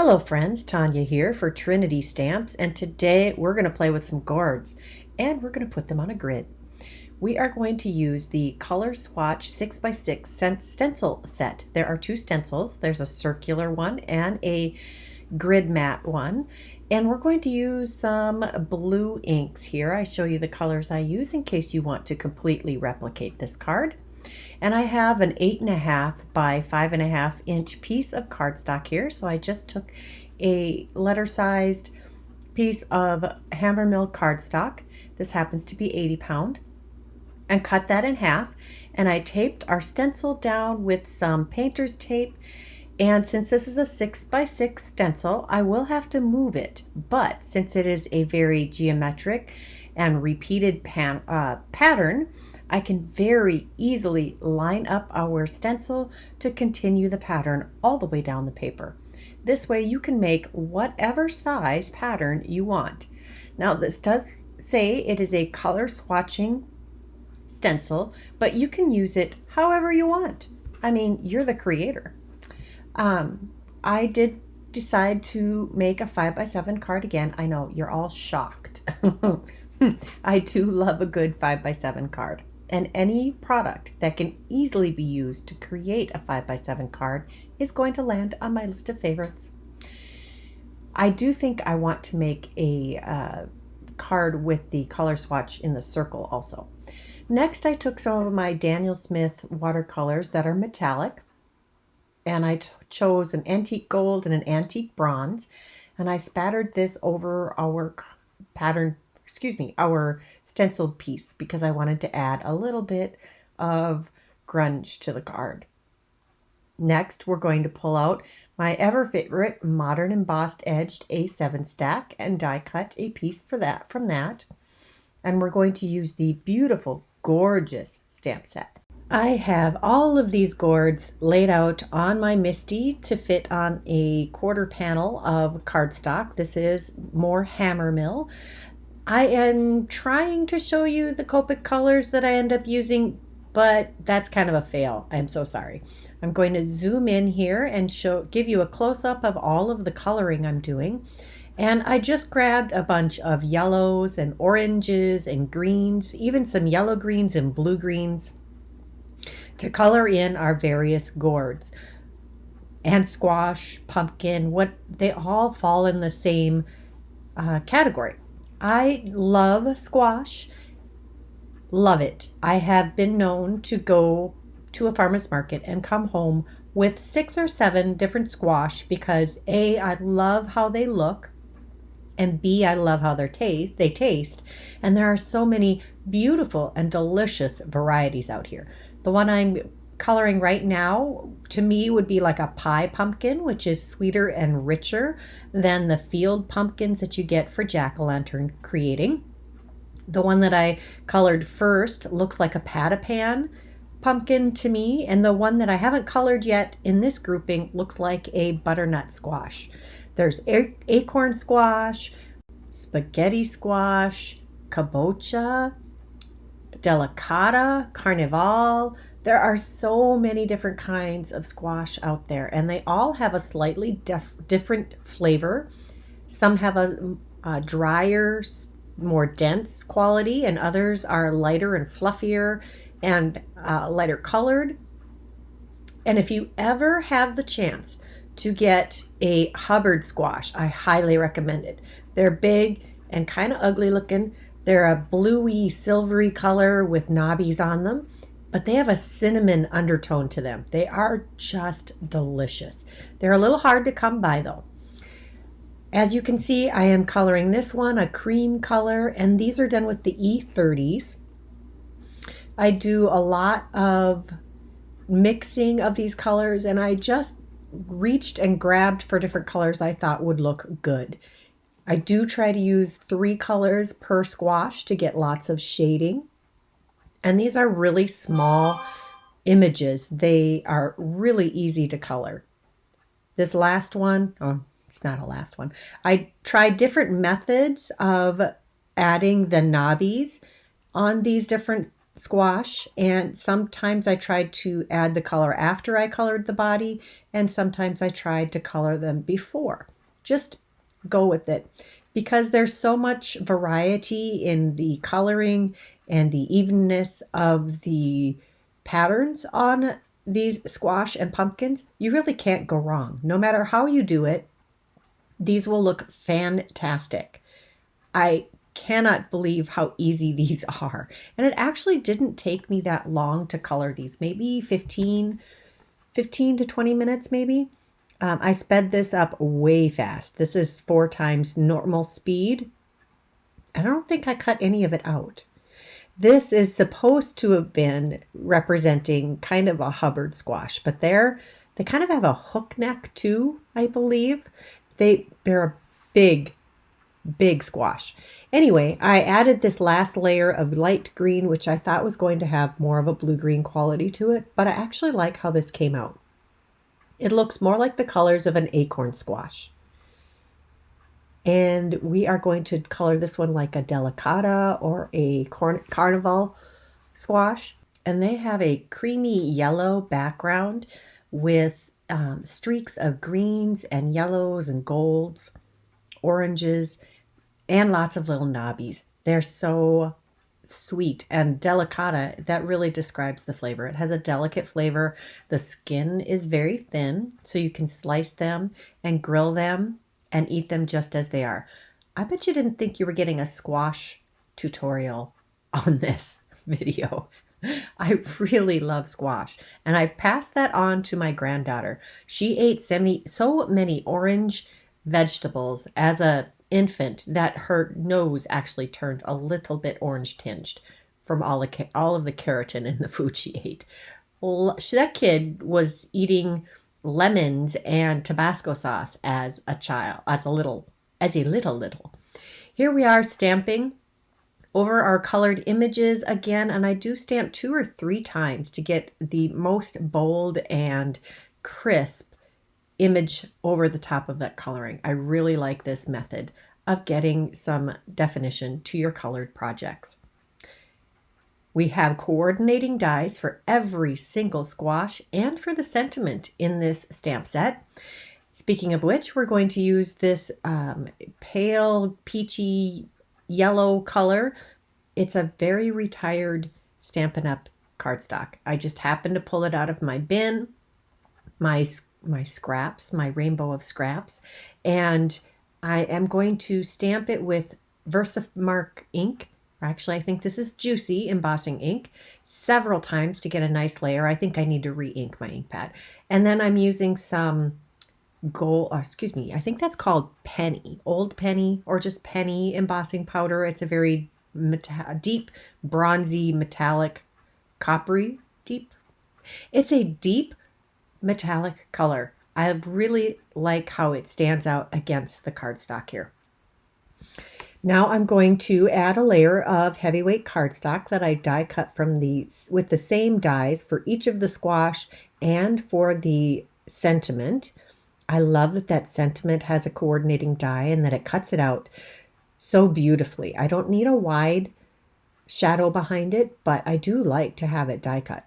Hello friends, Tanya here for Trinity Stamps, and today we're going to play with some gourds and we're going to put them on a grid. We are going to use the Color Swatch 6x6 stencil set. There are two stencils. There's a circular one and a grid mat one, and we're going to use some blue inks here. I show you the colors I use in case you want to completely replicate this card. And I have an 8.5 by 5.5 inch piece of cardstock here. So I just took a letter sized piece of hammer mill cardstock. This happens to be 80 pound, and cut that in half. And I taped our stencil down with some painter's tape. And since this is a 6x6 stencil, I will have to move it. But since it is a very geometric and repeated pattern, I can very easily line up our stencil to continue the pattern all the way down the paper. This way you can make whatever size pattern you want. Now this does say it is a color swatching stencil, but you can use it however you want. I mean, you're the creator. I did decide to make a 5x7 card again. I know you're all shocked. I do love a good 5x7 card. And any product that can easily be used to create a 5x7 card is going to land on my list of favorites. I do think I want to make a card with the color swatch in the circle also. Next, I took some of my Daniel Smith watercolors that are metallic, and I chose an antique gold and an antique bronze, and I spattered this over our our stenciled piece because I wanted to add a little bit of grunge to the card. Next, we're going to pull out my ever favorite modern embossed edged A7 stack and die cut a piece from that. And we're going to use the beautiful Gourds stamp set. I have all of these gourds laid out on my MISTI to fit on a quarter panel of cardstock. This is more hammer mill. I am trying to show you the Copic colors that I end up using, but that's kind of a fail. I'm so sorry. I'm going to zoom in here and give you a close-up of all of the coloring I'm doing. And I just grabbed a bunch of yellows and oranges and greens, even some yellow greens and blue greens, to color in our various gourds. And squash, pumpkin, they all fall in the same category. I love squash, love it. I have been known to go to a farmer's market and come home with 6 or 7 different squash because A, I love how they look, and B, I love how they taste, and there are so many beautiful and delicious varieties out here. The one I'm coloring right now, to me, would be like a pie pumpkin, which is sweeter and richer than the field pumpkins that you get for jack-o'-lantern creating. The one that I colored first looks like a pat-a-pan pumpkin to me, and the one that I haven't colored yet in this grouping looks like a butternut squash. There's acorn squash, spaghetti squash, kabocha, delicata, carnival. There are so many different kinds of squash out there, and they all have a slightly different flavor. Some have a drier, more dense quality, and others are lighter and fluffier and lighter colored. And if you ever have the chance to get a Hubbard squash, I highly recommend it. They're big and kind of ugly looking. They're a bluey, silvery color with knobbies on them, but they have a cinnamon undertone to them. They are just delicious. They're a little hard to come by though. As you can see, I am coloring this one a cream color, and these are done with the E30s. I do a lot of mixing of these colors, and I just reached and grabbed for different colors I thought would look good. I do try to use 3 colors per squash to get lots of shading. And these are really small images. They are really easy to color. This last one, oh, it's not a last one. I tried different methods of adding the knobbies on these different squash, and sometimes I tried to add the color after I colored the body, and sometimes I tried to color them before. Just go with it because there's so much variety in the coloring and the evenness of the patterns on these squash and pumpkins. You really can't go wrong. No matter how you do it, these will look fantastic. I cannot believe how easy these are. And it actually didn't take me that long to color these, maybe 15 to 20 minutes maybe. I sped this up way fast. This is 4 times normal speed. I don't think I cut any of it out. This is supposed to have been representing kind of a Hubbard squash, but they kind of have a hook neck too, I believe. They're a big squash. Anyway, I added this last layer of light green, which I thought was going to have more of a blue-green quality to it, but I actually like how this came out. It looks more like the colors of an acorn squash. And we are going to color this one like a delicata or a carnival squash. And they have a creamy yellow background with streaks of greens and yellows and golds, oranges, and lots of little knobbies. They're so sweet, and delicata, that really describes the flavor. It has a delicate flavor. The skin is very thin, so you can slice them and grill them and eat them just as they are. I bet you didn't think you were getting a squash tutorial on this video. I really love squash, and I passed that on to my granddaughter. She ate so many orange vegetables as a infant that her nose actually turned a little bit orange tinged from all of the keratin in the food she ate. That kid was eating lemons and Tabasco sauce as a child, as a little. Here we are stamping over our colored images again, and I do stamp 2 or 3 times to get the most bold and crisp image over the top of that coloring. I really like this method of getting some definition to your colored projects. We have coordinating dies for every single squash and for the sentiment in this stamp set. Speaking of which, we're going to use this pale peachy yellow color. It's a very retired Stampin' Up! Cardstock. I just happened to pull it out of my bin, my scraps, my rainbow of scraps, and I am going to stamp it with Versamark ink. Actually, I think this is Juicy embossing ink, several times to get a nice layer. I think I need to re-ink my ink pad. And then I'm using some I think that's called Penny, Old Penny, or just Penny embossing powder. It's a very deep, bronzy, metallic, coppery, deep. It's a deep metallic color. I really like how it stands out against the cardstock here. Now I'm going to add a layer of heavyweight cardstock that I die cut with the same dies for each of the squash and for the sentiment. I love that sentiment has a coordinating die and that it cuts it out so beautifully. I don't need a wide shadow behind it, but I do like to have it die cut.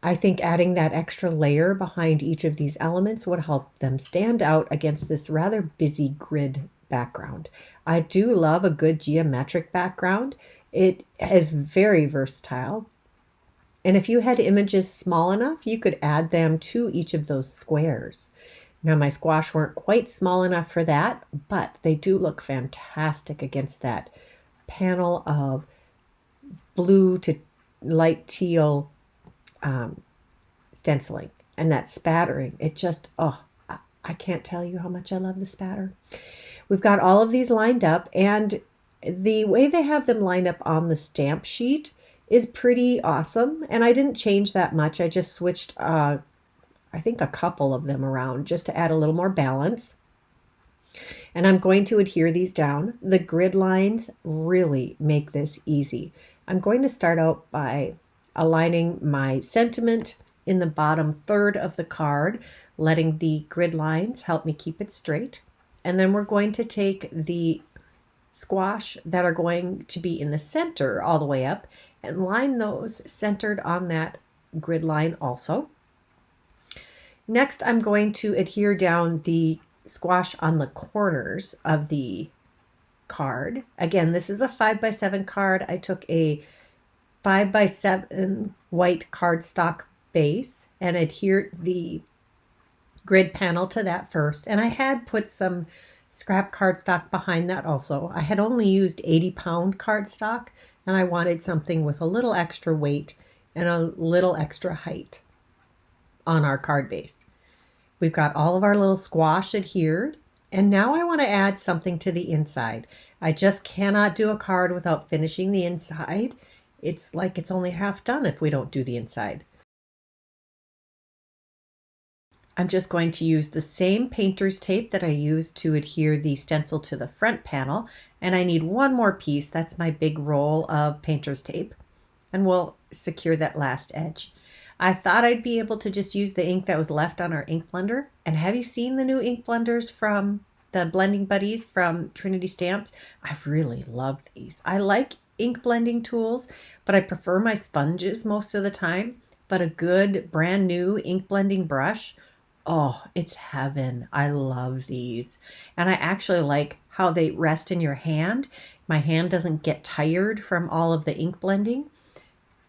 I think adding that extra layer behind each of these elements would help them stand out against this rather busy grid background. I do love a good geometric background. It is very versatile. And if you had images small enough, you could add them to each of those squares. Now my squash weren't quite small enough for that, but they do look fantastic against that panel of blue to light teal stenciling and that spattering. It just, I can't tell you how much I love the spatter. We've got all of these lined up, and the way they have them lined up on the stamp sheet is pretty awesome. And I didn't change that much. I just switched, I think, a couple of them around just to add a little more balance. And I'm going to adhere these down. The grid lines really make this easy. I'm going to start out by aligning my sentiment in the bottom third of the card, letting the grid lines help me keep it straight. And then we're going to take the squash that are going to be in the center all the way up and line those centered on that grid line also. Next, I'm going to adhere down the squash on the corners of the card. Again, this is a 5x7 card. I took a 5x7 white cardstock base and adhered the grid panel to that first. And I had put some scrap cardstock behind that also. I had only used 80-pound cardstock, and I wanted something with a little extra weight and a little extra height on our card base. We've got all of our little squash adhered, and now I want to add something to the inside. I just cannot do a card without finishing the inside. It's like it's only half done if we don't do the inside. I'm just going to use the same painter's tape that I used to adhere the stencil to the front panel, and I need one more piece. That's my big roll of painter's tape, and we'll secure that last edge. I thought I'd be able to just use the ink that was left on our ink blender. And have you seen the new ink blenders from the Blending Buddies from Trinity Stamps? I really love these. I like ink blending tools, but I prefer my sponges most of the time. But a good brand new ink blending brush, oh, it's heaven. I love these. And I actually like how they rest in your hand. My hand doesn't get tired from all of the ink blending.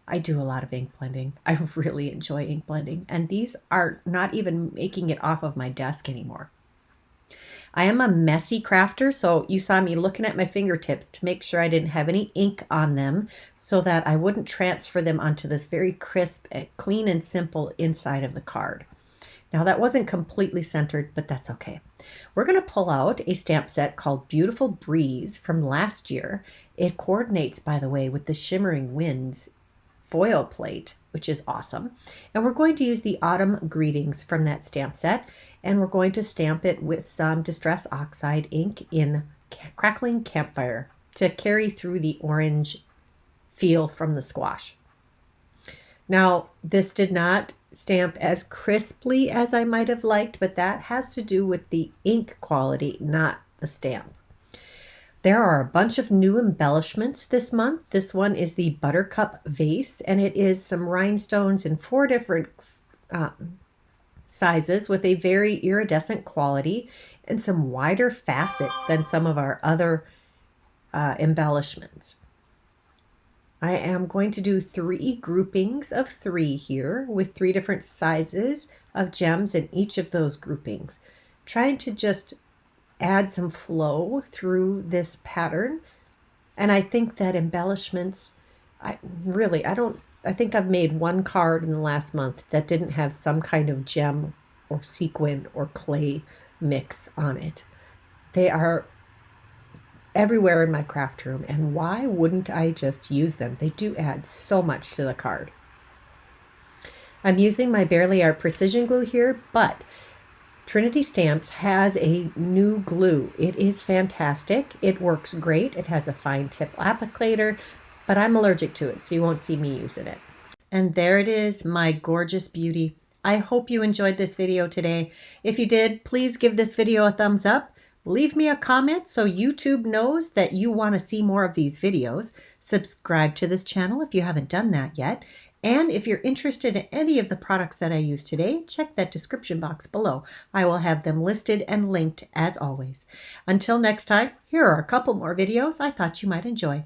I do a lot of ink blending. I really enjoy ink blending, and these are not even making it off of my desk anymore. I am a messy crafter, so you saw me looking at my fingertips to make sure I didn't have any ink on them so that I wouldn't transfer them onto this very crisp, clean and simple inside of the card. Now that wasn't completely centered, but that's okay. We're going to pull out a stamp set called Beautiful Breeze from last year. It coordinates, by the way, with the Shimmering Winds foil plate, which is awesome. And we're going to use the Autumn Greetings from that stamp set, and we're going to stamp it with some Distress Oxide ink in Crackling Campfire to carry through the orange feel from the squash. Now, this did not stamp as crisply as I might have liked, but that has to do with the ink quality, not the stamp. There are a bunch of new embellishments this month. This one is the Buttercup Vase, and it is some rhinestones in 4 different sizes with a very iridescent quality and some wider facets than some of our other embellishments. I am going to do 3 groupings of 3 here with 3 different sizes of gems in each of those groupings, trying to just add some flow through this pattern. And I think that embellishments, I think I've made 1 card in the last month that didn't have some kind of gem or sequin or clay mix on it. They are everywhere in my craft room, and why wouldn't I just use them? They do add so much to the card. I'm using my Barely Art precision glue here, but Trinity Stamps has a new glue. It is fantastic. It works great. It has a fine tip applicator, but I'm allergic to it, so you won't see me using it. And there it is, my gorgeous beauty. I hope you enjoyed this video today. If you did, please give this video a thumbs up. Leave me a comment so YouTube knows that you want to see more of these videos. Subscribe to this channel if you haven't done that yet. And if you're interested in any of the products that I used today, check that description box below. I will have them listed and linked as always. Until next time, here are a couple more videos I thought you might enjoy.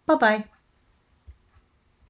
Bye-bye.